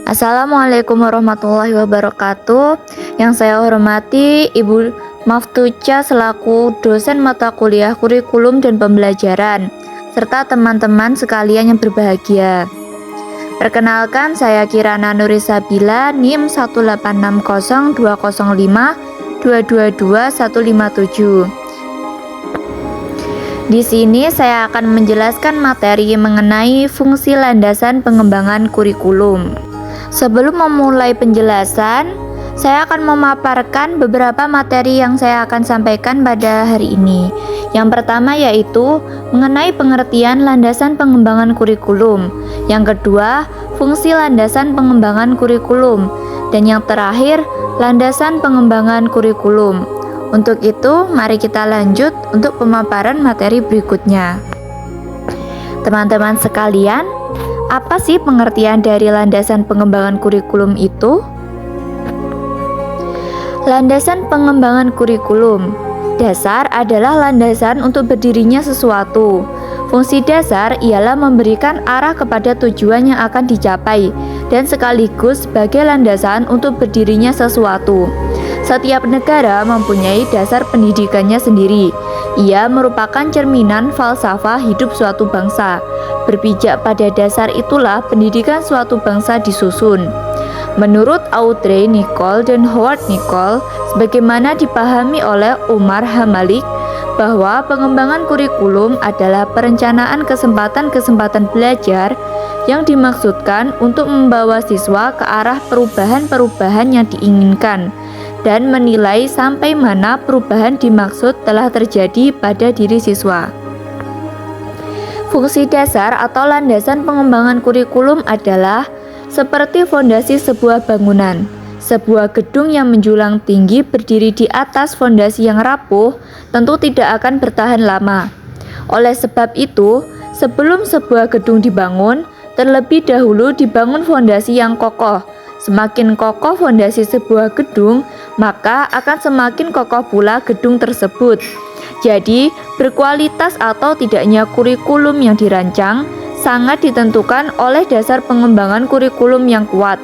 Assalamualaikum warahmatullahi wabarakatuh. Yang saya hormati Ibu Maftuca selaku dosen mata kuliah kurikulum dan pembelajaran, serta teman-teman sekalian yang berbahagia. Perkenalkan, saya Kirana Nurisabila, NIM 1860205222157. Di sini saya akan menjelaskan materi mengenai fungsi landasan pengembangan kurikulum. Sebelum memulai penjelasan, saya akan memaparkan beberapa materi yang saya akan sampaikan pada hari ini. Yang pertama yaitu mengenai pengertian landasan pengembangan kurikulum. Yang kedua, fungsi landasan pengembangan kurikulum. Dan yang terakhir, landasan pengembangan kurikulum. Untuk itu, mari kita lanjut untuk pemaparan materi berikutnya. Teman-teman sekalian, apa sih pengertian dari landasan pengembangan kurikulum itu? Landasan pengembangan kurikulum. Dasar adalah landasan untuk berdirinya sesuatu. Fungsi dasar ialah memberikan arah kepada tujuan yang akan dicapai dan sekaligus sebagai landasan untuk berdirinya sesuatu. Setiap negara mempunyai dasar pendidikannya sendiri. Ia merupakan cerminan falsafah hidup suatu bangsa. Berpijak pada dasar itulah pendidikan suatu bangsa disusun. Menurut Audrey Nicholl dan Howard Nicholl, sebagaimana dipahami oleh Umar H. Malik, bahwa pengembangan kurikulum adalah perencanaan kesempatan-kesempatan belajar yang dimaksudkan untuk membawa siswa ke arah perubahan-perubahan yang diinginkan dan menilai sampai mana perubahan dimaksud telah terjadi pada diri siswa. Fungsi dasar atau landasan pengembangan kurikulum adalah seperti fondasi sebuah bangunan. Sebuah gedung yang menjulang tinggi berdiri di atas fondasi yang rapuh tentu tidak akan bertahan lama. Oleh sebab itu, sebelum sebuah gedung dibangun, terlebih dahulu dibangun fondasi yang kokoh. Semakin kokoh fondasi sebuah gedung, maka akan semakin kokoh pula gedung tersebut. Jadi, berkualitas atau tidaknya kurikulum yang dirancang sangat ditentukan oleh dasar pengembangan kurikulum yang kuat.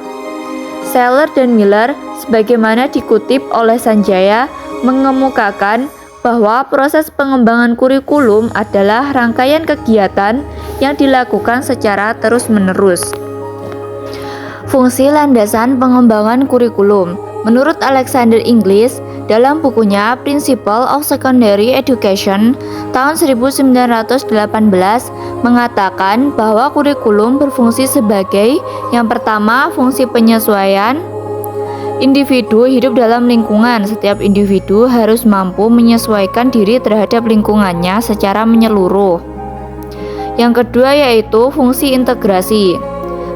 Seller dan Miller, sebagaimana dikutip oleh Sanjaya, mengemukakan bahwa proses pengembangan kurikulum adalah rangkaian kegiatan yang dilakukan secara terus-menerus. Fungsi landasan pengembangan kurikulum. Menurut Alexander Inglis, dalam bukunya Principle of Secondary Education tahun 1918 mengatakan bahwa kurikulum berfungsi sebagai yang pertama, fungsi penyesuaian. Individu hidup dalam lingkungan. Setiap individu harus mampu menyesuaikan diri terhadap lingkungannya secara menyeluruh. Yang kedua yaitu fungsi integrasi.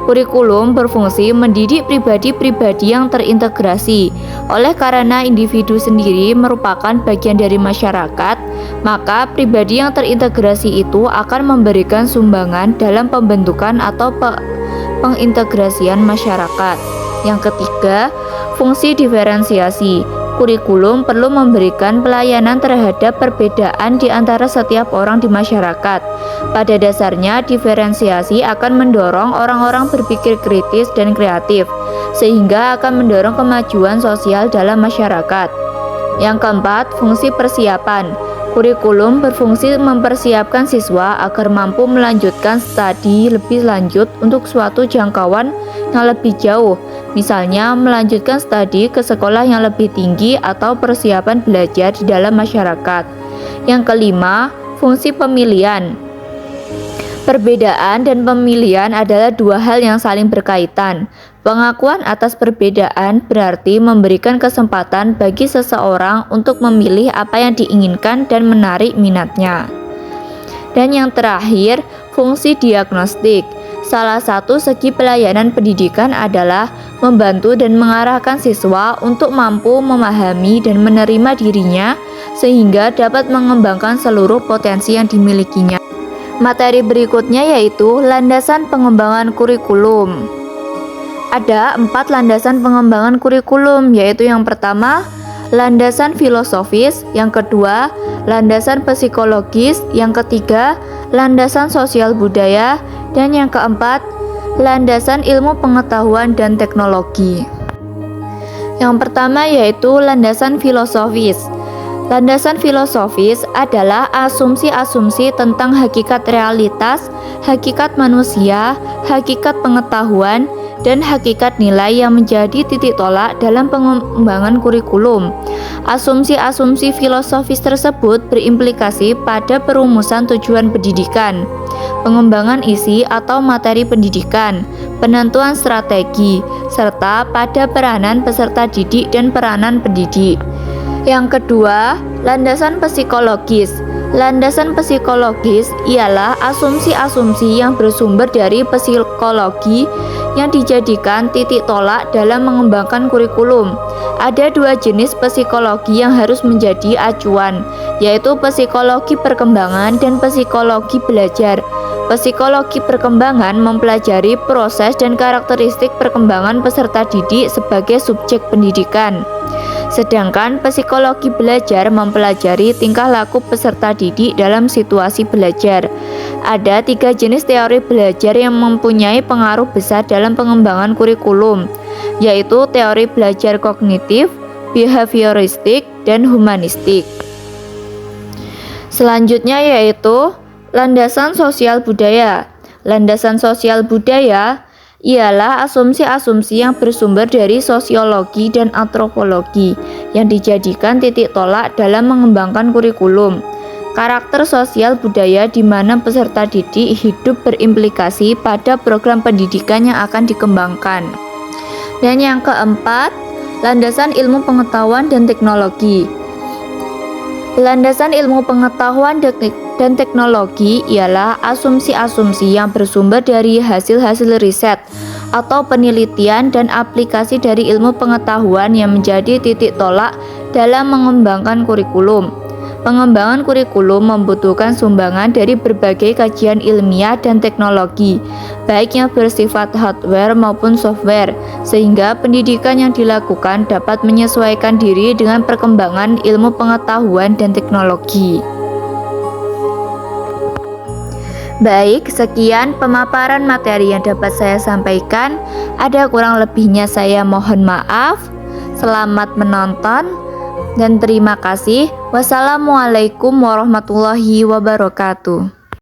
Kurikulum berfungsi mendidik pribadi-pribadi yang terintegrasi. Oleh karena individu sendiri merupakan bagian dari masyarakat, maka pribadi yang terintegrasi itu akan memberikan sumbangan dalam pembentukan atau pengintegrasian masyarakat. Yang ketiga, fungsi diferensiasi. Kurikulum perlu memberikan pelayanan terhadap perbedaan di antara setiap orang di masyarakat. Pada dasarnya, diferensiasi akan mendorong orang-orang berpikir kritis dan kreatif, sehingga akan mendorong kemajuan sosial dalam masyarakat. Yang keempat, fungsi persiapan. Kurikulum berfungsi mempersiapkan siswa agar mampu melanjutkan studi lebih lanjut untuk suatu jangkauan yang lebih jauh, misalnya melanjutkan studi ke sekolah yang lebih tinggi atau persiapan belajar di dalam masyarakat. Yang kelima, fungsi pemilihan. Perbedaan dan pemilihan adalah dua hal yang saling berkaitan. Pengakuan atas perbedaan berarti memberikan kesempatan bagi seseorang untuk memilih apa yang diinginkan dan menarik minatnya. Dan yang terakhir, fungsi diagnostik. Salah satu segi pelayanan pendidikan adalah membantu dan mengarahkan siswa untuk mampu memahami dan menerima dirinya sehingga dapat mengembangkan seluruh potensi yang dimilikinya. Materi berikutnya yaitu landasan pengembangan kurikulum. Ada 4 landasan pengembangan kurikulum, yaitu yang pertama, landasan filosofis, yang kedua, landasan psikologis, yang ketiga, landasan sosial budaya, dan yang keempat, Landasan ilmu pengetahuan dan teknologi. Yang pertama yaitu landasan filosofis. Landasan filosofis adalah asumsi-asumsi tentang hakikat realitas, hakikat manusia, hakikat pengetahuan, dan hakikat nilai yang menjadi titik tolak dalam pengembangan kurikulum. Asumsi-asumsi filosofis tersebut berimplikasi pada perumusan tujuan pendidikan, pengembangan isi atau materi pendidikan, penentuan strategi, serta pada peranan peserta didik dan peranan pendidik. Yang kedua, landasan psikologis. Landasan psikologis ialah asumsi-asumsi yang bersumber dari psikologi yang dijadikan titik tolak dalam mengembangkan kurikulum. Ada dua jenis psikologi yang harus menjadi acuan, yaitu psikologi perkembangan dan psikologi belajar. Psikologi perkembangan mempelajari proses dan karakteristik perkembangan peserta didik sebagai subjek pendidikan. Sedangkan psikologi belajar mempelajari tingkah laku peserta didik dalam situasi belajar. Ada 3 jenis teori belajar yang mempunyai pengaruh besar dalam pengembangan kurikulum, yaitu teori belajar kognitif, behavioristik, dan humanistik. Selanjutnya yaitu landasan sosial budaya. Landasan sosial budaya ialah asumsi-asumsi yang bersumber dari sosiologi dan antropologi yang dijadikan titik tolak dalam mengembangkan kurikulum. Karakter sosial budaya di mana peserta didik hidup berimplikasi pada program pendidikan yang akan dikembangkan. Dan yang keempat, landasan ilmu pengetahuan dan teknologi. Landasan ilmu pengetahuan dan teknologi ialah asumsi-asumsi yang bersumber dari hasil-hasil riset atau penelitian dan aplikasi dari ilmu pengetahuan yang menjadi titik tolak dalam mengembangkan kurikulum. Pengembangan kurikulum membutuhkan sumbangan dari berbagai kajian ilmiah dan teknologi, baik yang bersifat hardware maupun software, sehingga pendidikan yang dilakukan dapat menyesuaikan diri dengan perkembangan ilmu pengetahuan dan teknologi. Baik, sekian pemaparan materi yang dapat saya sampaikan. Ada kurang lebihnya saya mohon maaf. Selamat menonton dan terima kasih. Wassalamualaikum warahmatullahi wabarakatuh.